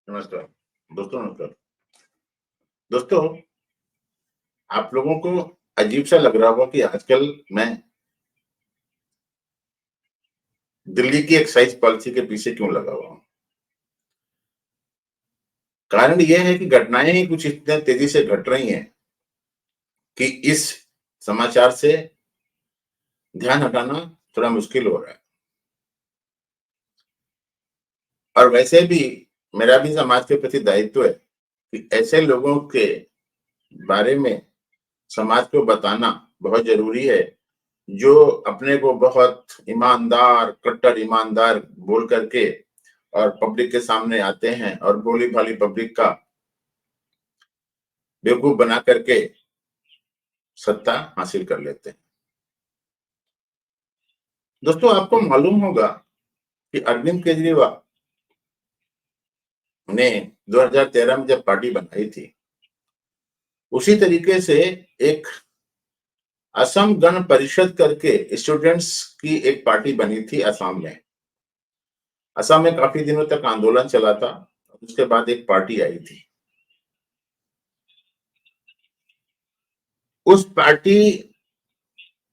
नमस्कार। दोस्तों नमस्कार। दोस्तों, आप लोगों को अजीब-सा लग रहा होगा कि आजकल मैं दिल्ली की एक्साइज़ पॉलिसी के पीछे क्यों लगा हुआ हूँ। कारण ये है कि घटनाएँ ही कुछ इतने तेज़ी से घट रही हैं कि इस समाचार से ध्यान हटाना थोड़ा मुश्किल हो रहा है। और वैसे भी मेरा भी समाज के प्रति दायित्व है कि ऐसे लोगों के बारे में समाज को बताना बहुत ज़रूरी है, जो अपने को बहुत ईमानदार, कट्टर ईमानदार बोल कर के और पब्लिक के सामने आते हैं और भोली-भाली पब्लिक का बेवकूफ बना करके सत्ता हासिल कर लेते हैं। दोस्तों, आपको मालूम होगा कि अरविंद केजरीवाल ने 2013 में जब पार्टी बनाई थी, उसी तरीके से एक असम गण परिषद करके स्टूडेंट्स की एक पार्टी बनी थी असम में। असम में काफी दिनों तक आंदोलन चला था, उसके बाद एक पार्टी आई थी। उस पार्टी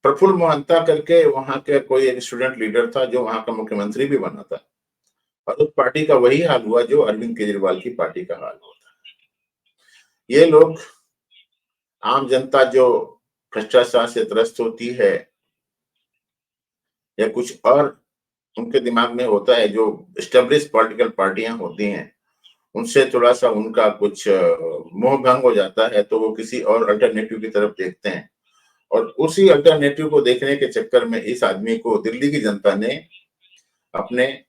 प्रफुल्ल मोहंता करके वहां के कोई एक स्टूडेंट लीडर था जो वहां का मुख्यमंत्री भी बना था। और उस पार्टी का वही हाल हुआ जो अरविंद केजरीवाल की पार्टी का हाल हुआ। ये लोग, आम जनता जो भ्रष्टाचार से त्रस्त होती है या कुछ और उनके दिमाग में होता है, जो एस्टेब्लिश पॉलिटिकल पार्टियां होती हैं, उनसे थोड़ा सा उनका कुछ मोह भंग हो जाता है, तो वो किसी और अल्टरनेटिव की तरफ देखते हैं। और उसी अल्टरनेटिव को देखने के चक्कर में इस आदमी को दिल्ली की जनता ने अपने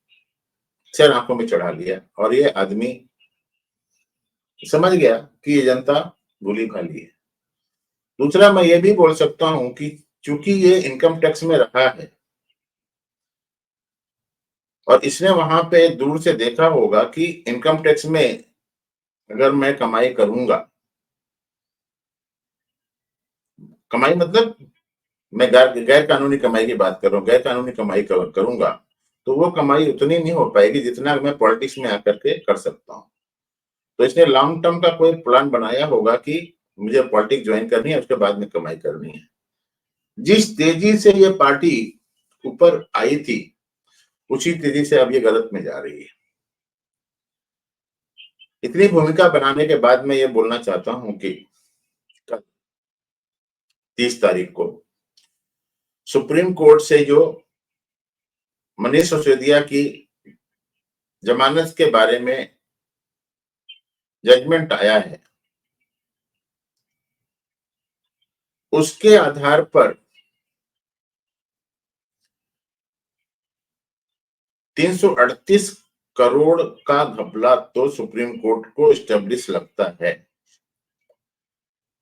सिर आंखों में चढ़ा लिया और ये आदमी समझ गया कि ये जनता भूली भाली है। दूसरा, मैं ये भी बोल सकता हूं कि चूंकि ये इनकम टैक्स में रहा है और इसने वहां पे दूर से देखा होगा कि इनकम टैक्स में अगर मैं कमाई करूंगा, कमाई मतलब मैं गैर कानूनी कमाई की बात कर रहा हूँ, गैर कानूनी कमाई करूंगा तो वो कमाई उतनी नहीं हो पाएगी जितना मैं पॉलिटिक्स में आकर के कर सकता हूँ। तो इसने लॉन्ग टर्म का कोई प्लान बनाया होगा कि मुझे पॉलिटिक्स ज्वाइन करनी है, उसके बाद में कमाई करनी है। जिस तेजी से ये पार्टी ऊपर आई थी, उसी तेजी से अब ये गलत में जा रही है। इतनी भूमिका बनाने के बाद मैं ये बोलना चाहता हूं कि कल 30 तारीख को सुप्रीम कोर्ट से जो मनीष सिसोदिया की जमानत के बारे में जजमेंट आया है, उसके आधार पर 338 करोड़ का घपला तो सुप्रीम कोर्ट को एस्टेब्लिश लगता है।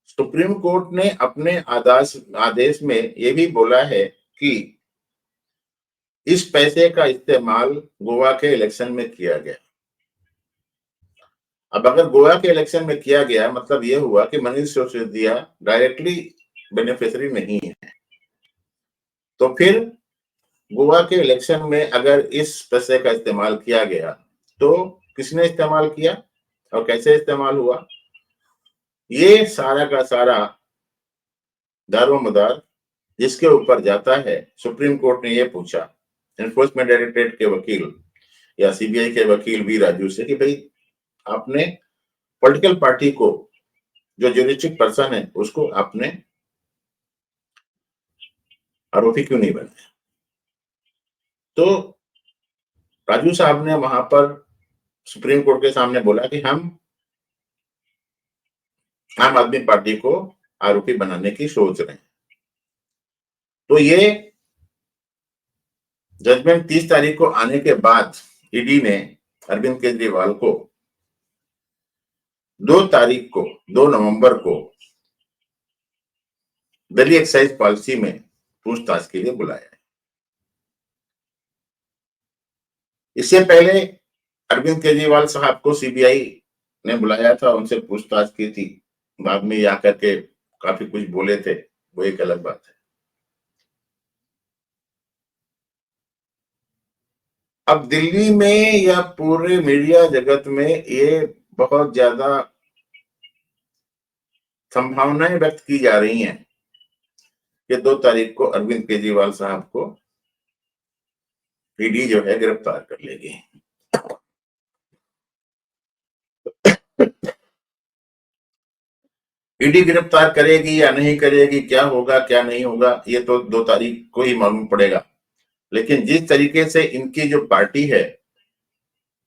सुप्रीम कोर्ट ने अपने आदेश में यह भी बोला है कि इस पैसे का इस्तेमाल गोवा के इलेक्शन में किया गया। अब अगर गोवा के इलेक्शन में किया गया, मतलब यह हुआ कि मनीष सिसोदिया डायरेक्टली बेनिफिशियरी नहीं है। तो फिर गोवा के इलेक्शन में अगर इस पैसे का इस्तेमाल किया गया तो किसने इस्तेमाल किया और कैसे इस्तेमाल हुआ, ये सारा का सारा दारोमदार जिसके ऊपर जाता है। सुप्रीम कोर्ट ने यह पूछा एनफोर्समेंट डायरेक्टरेट के वकील या सीबीआई के वकील वी राजू से कि भाई, आपने पॉलिटिकल पार्टी को, जो ज्यूरिडिक्शन पर्सन है, उसको आपने आरोपी क्यों नहीं बनाया। तो राजू साहब ने वहां पर सुप्रीम कोर्ट के सामने बोला कि हम आम आदमी पार्टी को आरोपी बनाने की सोच रहे हैं। तो ये जजमेंट 30 तारीख को आने के बाद ईडी ने अरविंद केजरीवाल को 2 नवंबर को दिल्ली एक्साइज पॉलिसी में पूछताछ के लिए बुलाया है। इससे पहले अरविंद केजरीवाल साहब को सीबीआई ने बुलाया था, उनसे पूछताछ की थी। बाद में आकर के काफी कुछ बोले थे, वो एक अलग बात है। अब दिल्ली में या पूरे मीडिया जगत में ये बहुत ज्यादा संभावनाएं व्यक्त की जा रही हैं कि 2 तारीख को अरविंद केजरीवाल साहब को ईडी जो है गिरफ्तार कर लेगी। ईडी गिरफ्तार करेगी या नहीं करेगी, क्या होगा क्या नहीं होगा, ये तो 2 तारीख को ही मालूम पड़ेगा। लेकिन जिस तरीके से इनकी जो पार्टी है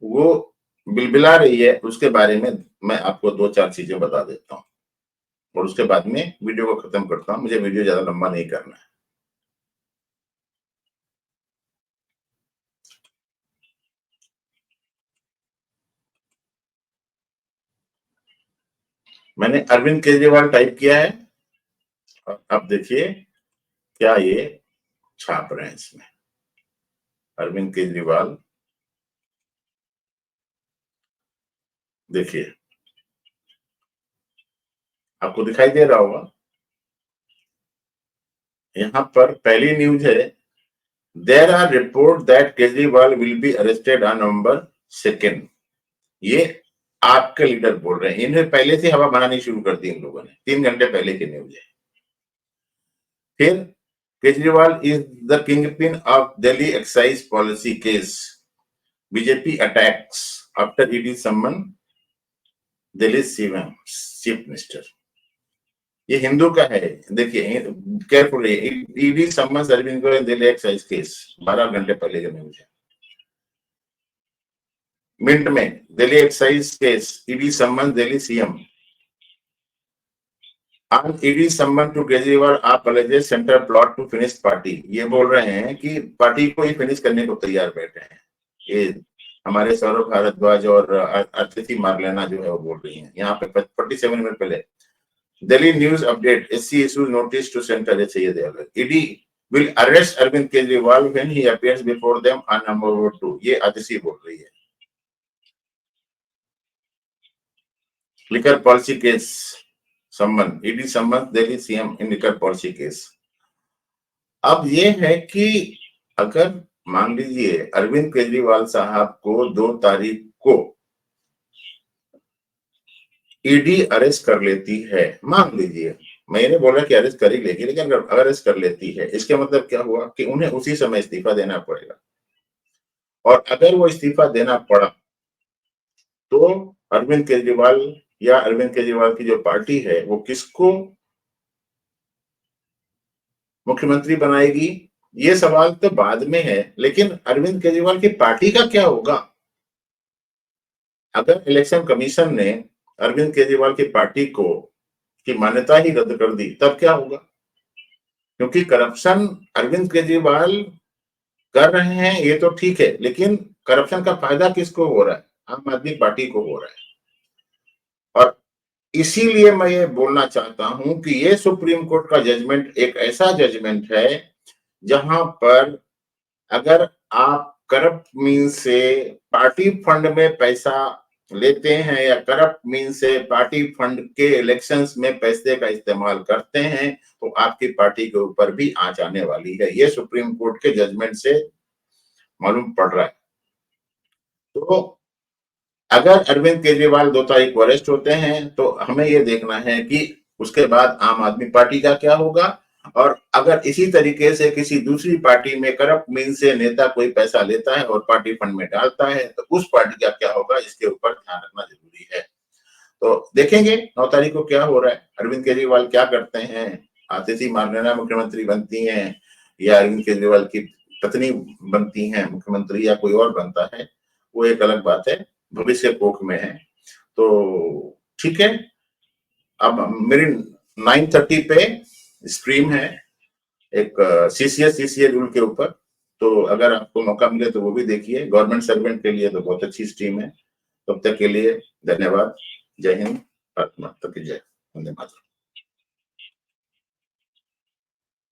वो बिलबिला रही है, उसके बारे में मैं आपको 2-4 चीजें बता देता हूं और उसके बाद में वीडियो को खत्म करता हूं। मुझे वीडियो ज्यादा लंबा नहीं करना है। मैंने अरविंद केजरीवाल टाइप किया है और अब देखिए क्या ये छाप रहे हैं इसमें। अरविंद केजरीवाल, देखिए आपको दिखाई दे रहा होगा, यहां पर पहली न्यूज है, there are report that Kejriwal will be arrested on November 2। ये आपके लीडर बोल रहे हैं। इन्हें पहले से हवा बनानी शुरू कर दी इन लोगों ने, 3 घंटे पहले की न्यूज है। फिर Kejriwal is the kingpin of Delhi excise policy case, BJP attacks after ED summon Delhi chief minister. ये हिंदू का है, देखिए केयरफुल, ईडी सम्मन अरविंद को दिल्ली एक्साइज केस, 12 घंटे पहले की न्यूज है। मिंट में Delhi excise case, ED summon Delhi CM on ED summon to Kejriwal AAP alleges centre plot to finish party. ये बोल रहे हैं कि पार्टी को ही फिनिश करने को तैयार बैठे हैं। ये हमारे सौरभ भारद्वाज और अतिथि मार्लेना जो है वो बोल रही हैं। यहाँ पे 47 मिनट पहले Delhi news update, SC issues notice to centre, ये चाहिए देगा। ED will arrest Arvind Kejriwal when he appears before them on November 2। ये आतिशी बोल रही है। लिकर पॉलिसी केस सम्मन, ईडी सम्मन दिल्ली सीएम इन लिकर पॉलिसी केस। अब ये है कि अगर मान लीजिए अरविंद केजरीवाल साहब को 2 तारीख को ईडी अरेस्ट कर लेती है, मान लीजिए, मैंने बोला कि अरेस्ट कर ही लेगी, लेकिन अगर अरेस्ट कर लेती है इसके मतलब क्या हुआ कि उन्हें उसी समय इस्तीफा देना पड़ेगा। और अगर वो इस्तीफा देना पड़ा तो अरविंद केजरीवाल या अरविंद केजरीवाल की जो पार्टी है वो किसको मुख्यमंत्री बनाएगी, ये सवाल तो बाद में है। लेकिन अरविंद केजरीवाल की पार्टी का क्या होगा? अगर इलेक्शन कमीशन ने अरविंद केजरीवाल की पार्टी को की मान्यता ही रद्द कर दी तब क्या होगा? क्योंकि करप्शन अरविंद केजरीवाल कर रहे हैं ये तो ठीक है, लेकिन करप्शन का फायदा किसको हो रहा है? आम आदमी पार्टी को हो रहा है। और इसीलिए मैं ये बोलना चाहता हूं कि ये सुप्रीम कोर्ट का जजमेंट एक ऐसा जजमेंट है जहां पर अगर आप करप्ट मीन से पार्टी फंड में पैसा लेते हैं या करप्ट मीन से पार्टी फंड के इलेक्शंस में पैसे का इस्तेमाल करते हैं तो आपकी पार्टी के ऊपर भी आंच आने वाली है। ये सुप्रीम कोर्ट के जजमेंट से मालूम पड़ रहा है। तो अगर अरविंद केजरीवाल 2 तारीख को अरेस्ट होते हैं तो हमें यह देखना है कि उसके बाद आम आदमी पार्टी का क्या होगा। और अगर इसी तरीके से किसी दूसरी पार्टी में करप्ट मीन से नेता कोई पैसा लेता है और पार्टी फंड में डालता है तो उस पार्टी का क्या होगा, इसके ऊपर ध्यान रखना जरूरी है। तो देखेंगे 9 तारीख को क्या हो रहा है, अरविंद केजरीवाल क्या करते हैं, आतिशी मार्लेना मुख्यमंत्री बनती हैं या अरविंद केजरीवाल की पत्नी बनती हैं मुख्यमंत्री या कोई और बनता है, वो एक अलग बात है, भविष्य कोख में है। तो ठीक है, अब मेरी 9:30 पे स्ट्रीम है एक सीसीए रूल के ऊपर, तो अगर आपको मौका मिले तो वो भी देखिए। गवर्नमेंट सर्वेंट के लिए तो बहुत अच्छी स्ट्रीम है। तब तक के लिए धन्यवाद। जय हिंद, भारत माता की जय, वंदे मातरम।